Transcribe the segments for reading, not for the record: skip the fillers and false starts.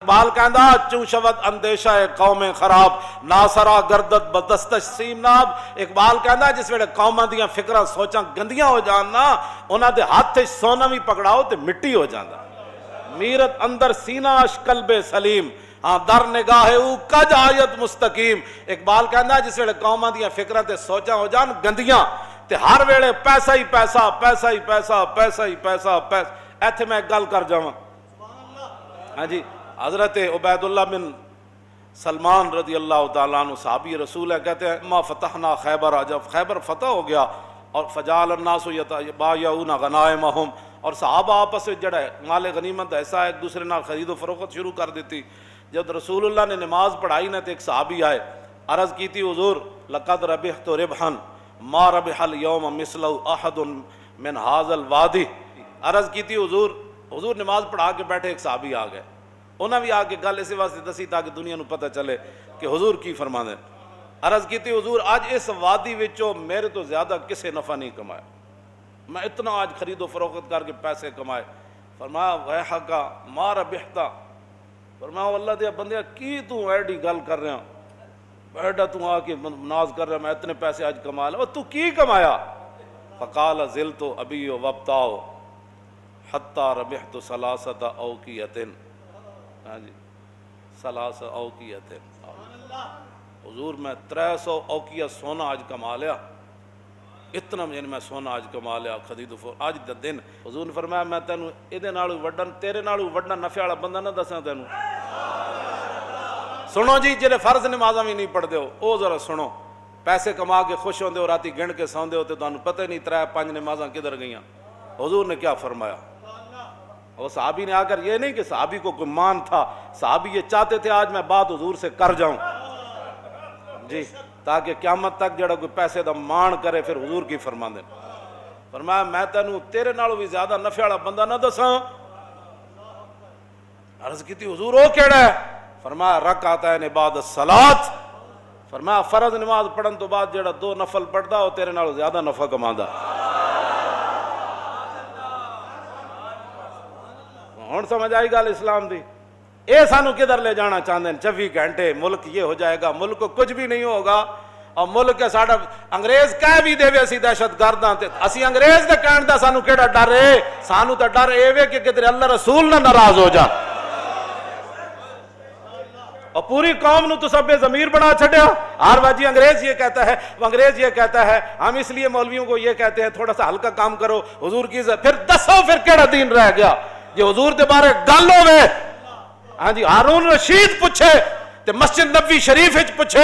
اقبال کہندا چوں شود اندیشہ قوم خراب ناسرا گردت بدستش سیم ناب. اقبال کہندا جس ویلے قوماں دیاں فکراں سوچاں گندیاں ہو جان نا انہاں دے ہاتھ وچ سونا بھی پکڑاؤ تے مٹی ہو جاندا. میرت اندر سینہ اش قلب سلیم ہاں در نگاہ او کج آیت مستقیم. اقبال کہندا جس ویلے قوماں دیاں فکراں تے سوچاں ہو جان گندیاں تے ہر ویلے پیسہ ہی پیسہ پیسہ ہی پیسہ پیسہ ہی پیسہ پیسہ. ایتھے میں گل کر جاواں. ہاں جی حضرت عبید اللہ بن سلمان رضی اللہ تعالیٰ عنہ صحابی رسول ہے، کہتے ہیں ما فتحنا خیبر، جب خیبر فتح ہو گیا اور فجعل الناس یتبایعون غنائمہم اور صحابہ آپس میں جڑا ہے مال غنیمت ایسا ایک دوسرے نال خرید و فروخت شروع کر دیتی. جب رسول اللہ نے نماز پڑھائی نا تو ایک صحابی آئے، عرض کی تھی حضور لقد ربحت ربحا ما ربح اليوم مثلہ احد من هذا الوادی. عرض کی تھی حضور نماز پڑھا کے بیٹھے ایک صحابی آ گئے، انہاں بھی آ کے گل اسی واسطے دسی تاکہ دنیا نو پتہ چلے کہ حضور کی فرماندے. عرض کی تھی حضور آج اس وادی وچوں میرے تو زیادہ کسے نفع نہیں کمایا، میں اتنا آج خرید و فروخت کر کے پیسے کمائے. فرمایا ویحکا ما ربحتا، فرمایا اللہ دے بندیا کی تو ایڈی گل کر رہا بیٹا تو آ کے ناز کر رہا میں اتنے پیسے آج کما لیا، تو کی کمایا؟ فقال زلت ابی وابتاؤ حتی ربحت ثلاثۃ اوقیۃ. ہاں جی ثلاث اوقیۃ. حضور میں 300 اوقیہ سونا آج کما لیا، اتنا یعنی میں سونا آج کما لیا خرید و فروخت آج دا دن. حضور نے فرمایا میں تینوں ایدے نالوں وڈن تیرے نالوں وڈنا نفع والا بندہ نہ دساں تینوں. سنو جی جڑے فرض نمازاں بھی نہیں پڑھتے ہو او ذرا سنو، پیسے کما کے خوش ہوندے ہو راتی گن کے سوندے ہو تے تانوں پتہ نہیں 3-5 نمازاں کدھر گئیاں. حضور نے کیا فرمایا؟ اور صحابی نے آ کر یہ نہیں کہ صحابی کو کوئی مان تھا، صحابی یہ چاہتے تھے آج میں بات حضور سے کر جاؤں جی تاکہ قیامت تک جڑا کوئی پیسے دا مان کرے پھر حضور کی فرماندے. فرمایا میں تینوں تیرے نالوں بھی زیادہ نفع والا بندہ نہ دساں. عرض کی تھی حضور او کیڑا ہے؟ فرمایا رکعتین بعد الصلاۃ. فرمایا فرض نماز پڑھن تو بعد جڑا 2 نفل پڑھدا او تیرے نالوں زیادہ نفع کماندا. ہن سمجھ آئی گل اسلام دی؟ اے سانو کدھر لے جانا چاہتے ہیں 24 گھنٹے ملک یہ ہو جائے گا، ملک کو کچھ بھی نہیں ہوگا. اور ملک ہے ساڈا انگریز کہہ بھی دے اسی دہشت گرداں تے اسی انگریز دے کہن دا سانو کیڑا ڈر ہے؟ سانو تے ڈر اے وے کہ کدھر اللہ رسول نہ ناراض ہو جا. اور پوری قوم نو تو سب بے ضمیر بنا چھڈیا. ہر واجی انگریز یہ کہتا ہے، انگریز یہ کہتا ہے، ہم اس لیے مولویوں کو یہ کہتے ہیں تھوڑا سا ہلکا کام کرو حضور کی عزت. پھر دسو پھر کیڑا دین رہ گیا جی حضور دے بارے گل ہوے؟ ہاں جی ہارون رشید پوچھے تے مسجد نبوی شریف وچ پوچھے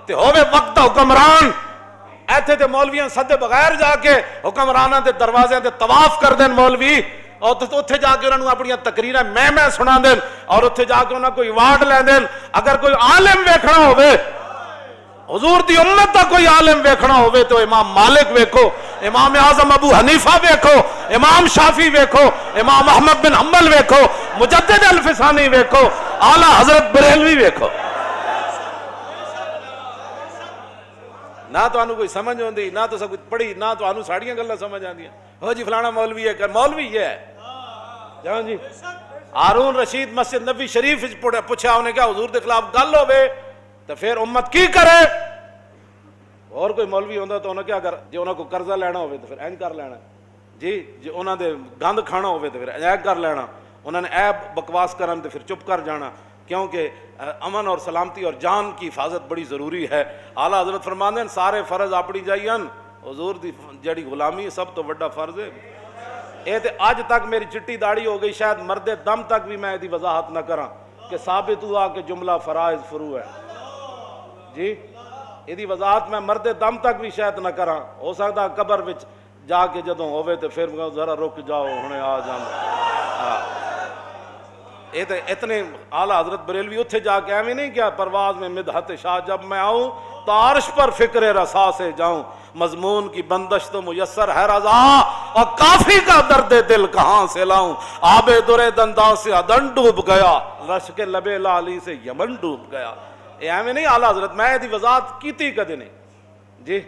تے ہوے وقت دا حکمران ایتھے تے مولویاں سدے بغیر جا کے حکمراناں دے دروازے تے طواف کر دین مولوی، اور اتھے جا کے انہاں نوں اپنی تقریراں میں سنا دین اور اتھے جا کے انہاں کو ایوارڈ لے دین. اگر کوئی عالم ویکھنا ہوے حضور دی امت دا کوئی عالم ویکھنا ہوے تو امام مالک ویکھو، امام اعظم ابو حنیفہ ویکھو، امام شافعی ویکھو، امام احمد بن حنبل ویکھو، مجدد الفسانی ویکھو، اعلیٰ حضرت بریلوی ویکھو. نہ تو انہوں کوئی سمجھ ہوندی، نہ تو سب کچھ پڑھی، نہ تو انہوں ساڑیاں گلہ سمجھ آندیاں. ہو جی فلانا مولوی ہے کر مولوی یہ ہے جان جی. ہارون رشید مسجد نبوی شریف پوچھا انہیں کیا حضور دے خلاف گل ہوے تو پھر امت کی کرے؟ اور کوئی مولوی ہوندا تو انہوں کیا کر جی انہوں کو قرضہ لینا ہوئے تو پھر اینج کر لینا جی انہوں دے گند کھانا ہوئے تو پھر اینج کر لینا. انہوں نے عیب بکواس کرن تو پھر چپ کر جانا، کیونکہ امن اور سلامتی اور جان کی حفاظت بڑی ضروری ہے. اعلیٰ حضرت فرماندے ہیں سارے فرض اپنی جائین حضور دی جڑی غلامی سب تو بڑا فرض ہے. اے تے آج تک میری چٹی داڑھی ہو گئی، شاید مرد دم تک بھی میں دی وضاحت نہ کراں کہ ثابت ہوا کہ جملہ فرائض فرو ہے جی. یہ وضاحت میں مرد دم تک بھی شاید نہ کراں. ہو سکتا قبر وچ جا کے جدوں ہوئے تو پھر ذرا رک جاؤ ہنے آ جانا. یہ تو اتنے اعلیٰ حضرت بریلوی اتھے جا کے ایویں نہیں کیا پرواز میں مدحت شاہ جب میں آؤں تو عرش پر فکر رسا سے جاؤں، مضمون کی بندش تو میسر ہے رضا اور کافی کا درد دل کہاں سے لاؤں. آب در دنداں سے عدن ڈوب گیا، رش کے لبے لالی سے یمن ڈوب گیا. یہ ایویں نہیں اعلیٰ حضرت میں دی وضاحت کیتی کدے نہیں جی.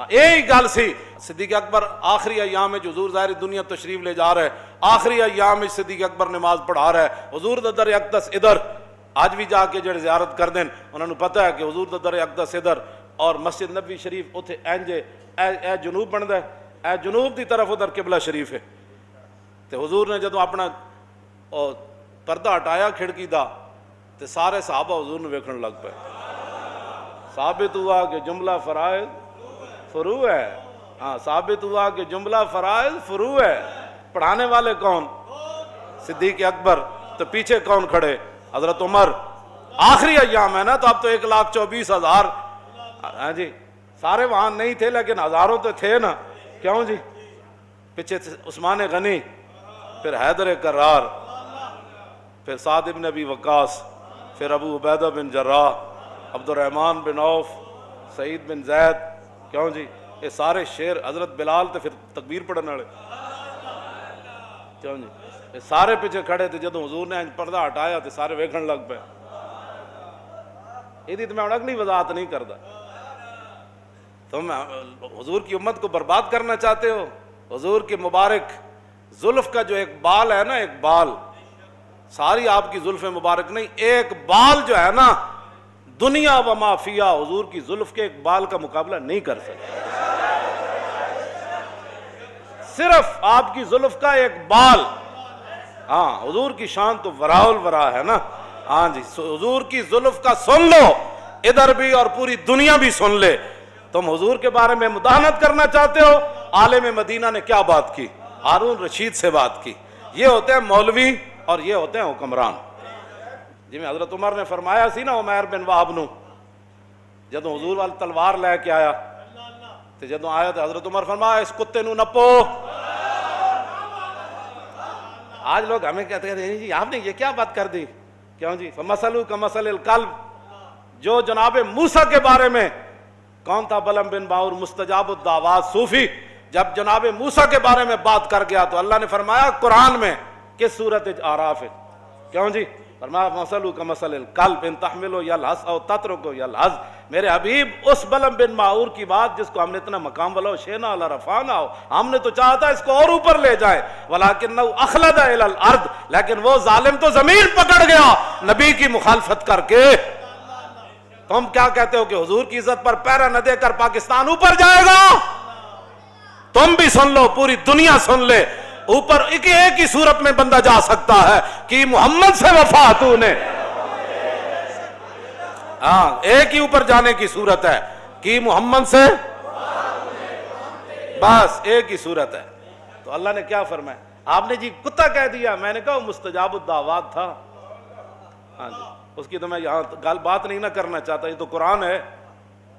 یہی گل سی صدیق اکبر آخری ایام میں حضور ظاہری دنیا تشریف لے جا رہے آخری ایام میں صدیق اکبر نماز پڑھا رہا ہے، حضور دا در اقدس ادھر، آج بھی جا کے جڑے زیارت کر دیں انہوں نے پتہ ہے کہ حضور دا در اقدس ادھر اور مسجد نبی شریف اتھے اینجے اے جنوب بندا ہے، اے جنوب دی طرف ادھر قبلہ شریف ہے۔ تے حضور نے جدوں اپنا پردہ ہٹایا کھڑکی دا تے سارے صحابہ حضور نے ویکھن لگ پئے۔ ثابت ہوا کہ جملہ فرائض فروع ہے، ہاں ثابت ہوا کہ جملہ فرائض فروع ہے۔ پڑھانے والے کون؟ صدیق اکبر، تو پیچھے کون کھڑے؟ حضرت عمر۔ آخری ایام ہے نا، تو اب تو 1,24,000، ہاں جی سارے وہاں نہیں تھے لیکن ہزاروں تو تھے نا، کیوں جی؟ پیچھے عثمان غنی، پھر حیدر کرار، پھر سعد بن ابی وقاص، پھر ابو عبیدہ بن جراح، عبد الرحمن بن عوف، سعید بن زید، کیوں جی؟ یہ سارے شیر، حضرت بلال تو پھر تکبیر پڑھنے والے، کیوں جی؟ یہ سارے پیچھے کھڑے تھے۔ جدوں حضور نے پردہ ہٹایا تو سارے ویکھن لگ پے۔ یہ تو میں اگلی وضاحت نہیں کرتا۔ تم حضور کی امت کو برباد کرنا چاہتے ہو؟ حضور کے مبارک زلف کا جو ایک بال ہے نا، ایک بال، ساری آپ کی زلف مبارک نہیں، ایک بال جو ہے نا، دنیا و ما فیہا حضور کی زلف کے ایک بال کا مقابلہ نہیں کر سکتے۔ صرف آپ کی زلف کا ایک بال، ہاں حضور کی شان تو وراء الورا ہے نا، ہاں جی حضور کی زلف کا سن لو، ادھر بھی اور پوری دنیا بھی سن لے۔ تم حضور کے بارے میں مداحنت کرنا چاہتے ہو؟ عالم مدینہ نے کیا بات کی؟ ہارون رشید سے بات کی۔ یہ ہوتے ہیں مولوی اور یہ ہوتے ہیں حکمران۔ جی میں حضرت عمر نے فرمایا سی نا عمیر بن وہب نو، جدوں حضور والی تلوار لے کے آیا تو جدوں آیا تو حضرت عمر فرمایا اس کتے نو نپو۔ آج لوگ ہمیں کہتے ہیں جی آپ نے یہ کیا بات کر دی، کیوں جی؟ فمثلہ کمثل الکلب، جو جناب موسیٰ کے بارے میں کون تھا؟ بلم بن باور مستجاب الدعوات صوفی، جب جناب موسیٰ کے بارے میں بات کر گیا تو اللہ نے فرمایا قرآن میں کس سورت اعراف ہے، کیوں جی؟ فرمایا مثلہ کمثل الکلب ان تحمل یلہث او تترک یلہث۔ میرے حبیب اس بلم بن باور کی بات جس کو ہم نے اتنا مقام والا شینا اللہ رفعنا ہو، ہم نے تو چاہتا اس کو اور اوپر لے جائے، ولکنہ اخلد الی الارض، لیکن وہ ظالم تو زمین پکڑ گیا نبی کی مخالفت کر کے۔ تم کیا کہتے ہو کہ حضور کی عزت پر پیرا نہ دے کر پاکستان اوپر جائے گا؟ تم بھی سن لو، پوری دنیا سن لے، اوپر ایک ہی صورت میں بندہ جا سکتا ہے کہ محمد سے وفا تو نے، ہاں ایک ہی اوپر جانے کی صورت ہے کہ محمد سے، بس ایک ہی صورت ہے۔ تو اللہ نے کیا فرمایا؟ آپ نے جی کتا کہہ دیا، میں نے کہا وہ مستجاب الدعوات تھا، ہاں جی اس کی تو میں یہاں گل بات نہیں نہ کرنا چاہتا، یہ تو قرآن ہے،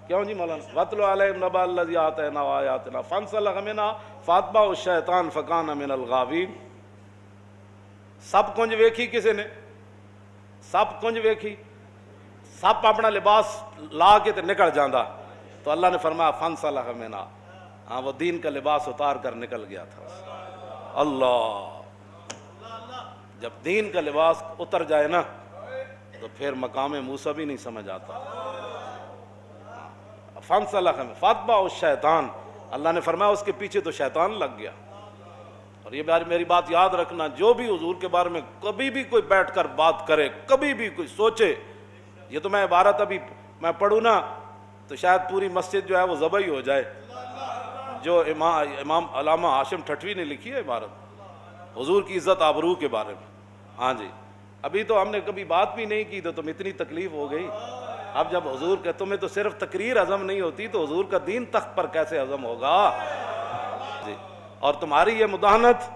کیوں جی مولانا؟ وَاتْلُ عَلَيْهِمْ نَبَأَ الَّذِي آتَيْنَاهُ آيَاتِنَا فَانْسَلَخَ مِنْهَا فَأَتْبَعَهُ الشَّيْطَانُ فَكَانَ مِنَ الْغَاوِينَ۔ سب کنج ویکھی کسی نے؟ سب کنج ویکھی، سب اپنا لباس لا کے تے نکل جاندہ، تو اللہ نے فرمایا فَانْسَلَخَ مِنْهَا، ہاں وہ دین کا لباس اتار کر نکل گیا تھا۔ اللہ، جب دین کا لباس اتر جائے نا تو پھر مقام موسیٰ بھی نہیں سمجھ آتا۔ فَانْسَلَخَ فَأَتْبَعَهُ الشَّيْطَانُ، اللہ نے فرمایا اس کے پیچھے تو شیطان لگ گیا۔ اور یہ میری بات یاد رکھنا، جو بھی حضور کے بارے میں کبھی بھی کوئی بیٹھ کر بات کرے، کبھی بھی کوئی سوچے، یہ تو میں عبارت ابھی میں پڑھوں نا تو شاید پوری مسجد جو ہے وہ ذبح ہی ہو جائے، جو امام علامہ ہاشم ٹھٹوی نے لکھی ہے عبارت حضور کی عزت آبرو کے بارے میں، ہاں جی ابھی تو ہم نے کبھی بات بھی نہیں کی تو تم اتنی تکلیف ہو گئی۔ اب جب حضور کہ تمہیں تو صرف تقریر ہضم نہیں ہوتی تو حضور کا دین تخت پر کیسے ہضم ہوگا جی؟ اور تمہاری یہ مداحنت،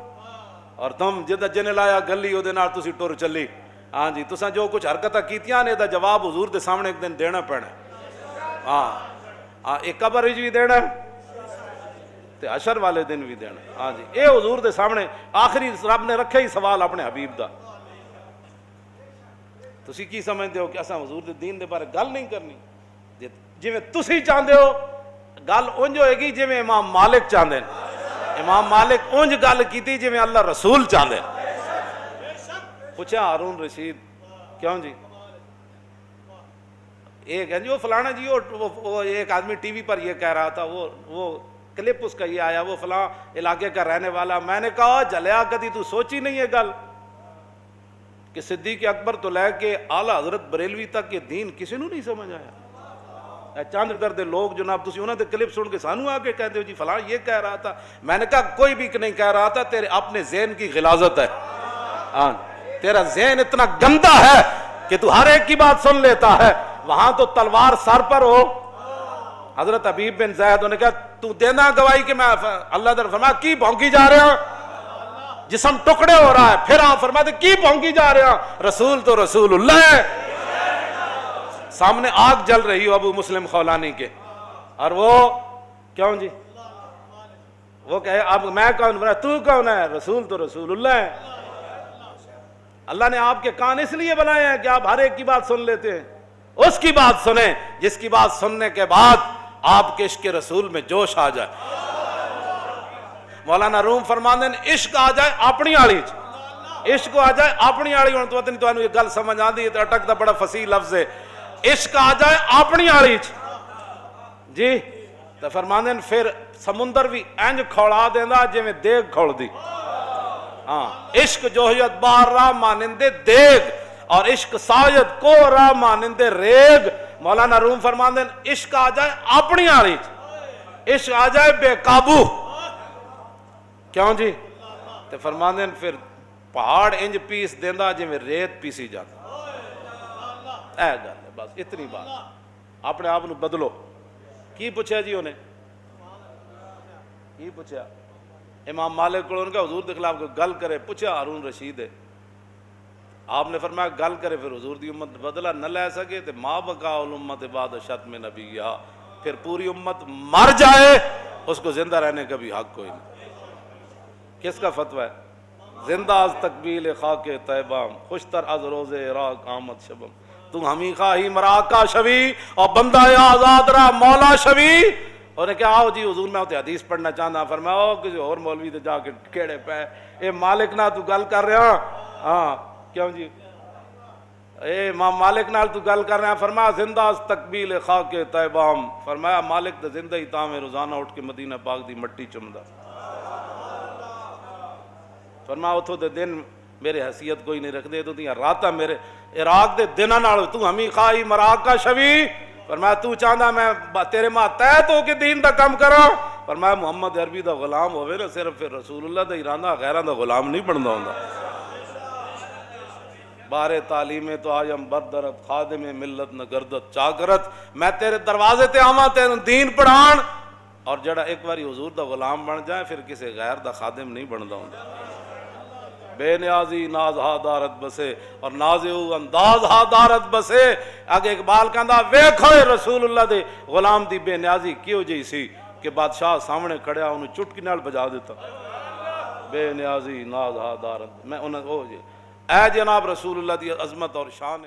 اور تم جدہ جن لایا گلی وہ نال تسی ٹر چلی، ہاں جی تساں جو کچھ حرکتاں کیتیاں نے دا جواب حضور دے سامنے ایک دن دینا پینا، ہاں ایک قبر وچ بھی دینا تے حشر والے دن بھی دینا، ہاں جی اے حضور دے سامنے آخری رب نے رکھے ہی سوال اپنے حبیب دا۔ تسی کی سمجھتے ہو کہ اساں حضور دے دین دے بارے گل نہیں کرنی؟ جویں تسی چاہتے ہو گل اونج ہوئے گی جویں امام مالک چاہتے ہیں، امام مالک اونج گل کیتی جویں اللہ رسول چاہتے ہیں۔ پوچھا ہارون رشید کیوں جی؟ ایک ہے جی وہ فلانا جی وہ ایک آدمی ٹی وی پر یہ کہہ رہا تھا، وہ کلپ اس کا یہ آیا، وہ فلاں علاقے کا رہنے والا. میں نے کہا جلیا کدی تو سوچی نہیں ہے گل کہ صدیق اکبر تو لے کے اعلیٰ حضرت بریلوی تک یہ دین کسی نو نہیں سمجھ آیا. چند درد لوگ جناب تسی انہوں نے کلپ سن کے سانو آ کے کہتے ہو جی فلاں یہ کہہ رہا تھا. میں نے کہا کوئی بھی نہیں کہہ رہا تھا، تیرے اپنے ذہن کی غلاظت ہے. تیرا ذہن اتنا گندا ہے کہ تو ہر ایک کی بات سن لیتا ہے. وہاں تو تلوار سر پر ہو. حضرت حبیب بن زید نے کہا تو دینا گواہی کہ میں اللہ در فرمایا کی بھونکی جا رہے ہیں، جسم ٹکڑے ہو رہا ہے. پھر آپ فرماتے کی بھونکی جا رہے ہیں، رسول تو رسول اللہ ہے. سامنے آگ جل رہی ہو ابو مسلم خولانی کے، اور وہ کیوں جی وہ کہے اب میں کون بنا، تو کون ہے، رسول تو رسول اللہ ہے. اللہ نے آپ کے کان اس لیے بنائے ہیں کہ آپ ہر ایک کی بات سن لیتے ہیں. اس کی بات سنیں جس کی بات سننے کے بعد آپ کے عشق رسول میں جوش آ جائے. مولانا روم فرماندے نے عشق آ جائے اپنی آڑی چ، عشق آ جائے اپنی آڑی. ہوں تو پتہ نہیں یہ گل سمجھ آندی ہے، اٹک دا بڑا فصیح لفظ ہے. عشق آ جائے اپنی آڑی چ جی تو فرماندے نے پھر سمندر بھی انج کھوڑا دیندا جویں دیگ کھوڑ دی. ہاں عشق جوہیت بار راہ مانندے دیگ، اور عشق سایت کو راہ مانندے ریگ. مولانا روم فرماندے نے عشق آ جائے اپنی آڑی چ، عشق آ جائے بے قابو. کیوں جی تو فرماندے نے پھر پہاڑ انج پیس دیندا جویں ریت پیسی جاتی. اے گل ہے بس اتنی بات. اپنے آپ بدلو. کی پوچھا جی انہیں کی پوچھا امام مالک کو، ان کا حضور کے خلاف کوئی گل کرے، پوچھا ہارون رشید ہے، آپ نے فرمایا گل کرے پھر حضور دی امت بدلہ نہ لے سکے تو ما بقا الامت بعد شتم نبیہا، پھر پوری امت مر جائے اس کو زندہ رہنے کا بھی حق کوئی نہیں. کس کا فتویٰ ہے؟ زندہ از تقبیل خاک طیبام، خوشتر از روز عراق آمد شبم. تو ہمی خواہی مراکا شوی اور بندہ آزاد را مولا شوی. اور نے کہا آؤ جی حضور میں ہوتے حدیث پڑھنا چاہتا. فرمایا او کسی اور مولوی تے جا کے کیڑے پہ اے مالک نہ تو گل کر رہا. ہاں کیوں جی اے امام مالک نال تو گل کر رہا. فرمایا زندہ از تقبیل خاک طیبام. فرمایا مالک تے زندہ ہی تاں میں روزانہ اٹھ کے مدینہ پاک دی مٹی چمدا. فرمایا اتھو دے دن میرے حیثیت کوئی نہیں رکھ دے تو دیاں راتاں میرے عراق دے دناں نال تو ہمی خواہی مراکا شوی. فرمایا تو چاہندا میں تیرے ماں تحت ہو کے دین دا کم کراں. فرمایا محمد عربی دا غلام ہوئے نا صرف پھر رسول اللہ دا ایرانہ غیراں دا غلام نہیں بندا ہوندا. بارے تعلیم تو آیم بردرت خادم ملت نہ گردت چاکرت. میں تیرے دروازے تے آواں تینوں دین پڑھان، اور جڑا ایک باری حضور دا غلام بن جائے پھر کسی غیر دا خادم نہیں بندا ہوندا. بے نیازی ناز ہا دارت بسے اور نازو انداز ہا دارت بسے. اگے اقبال کہندا ویکھو رسول اللہ دے غلام دی بے نیازی کیوں جی سی کہ بادشاہ سامنے کھڑیا انہوں چٹکی نال بجا دیتا. بے نیازی ناز ہا دارت. میں انہوں جی اے جناب رسول اللہ دی عظمت اور شان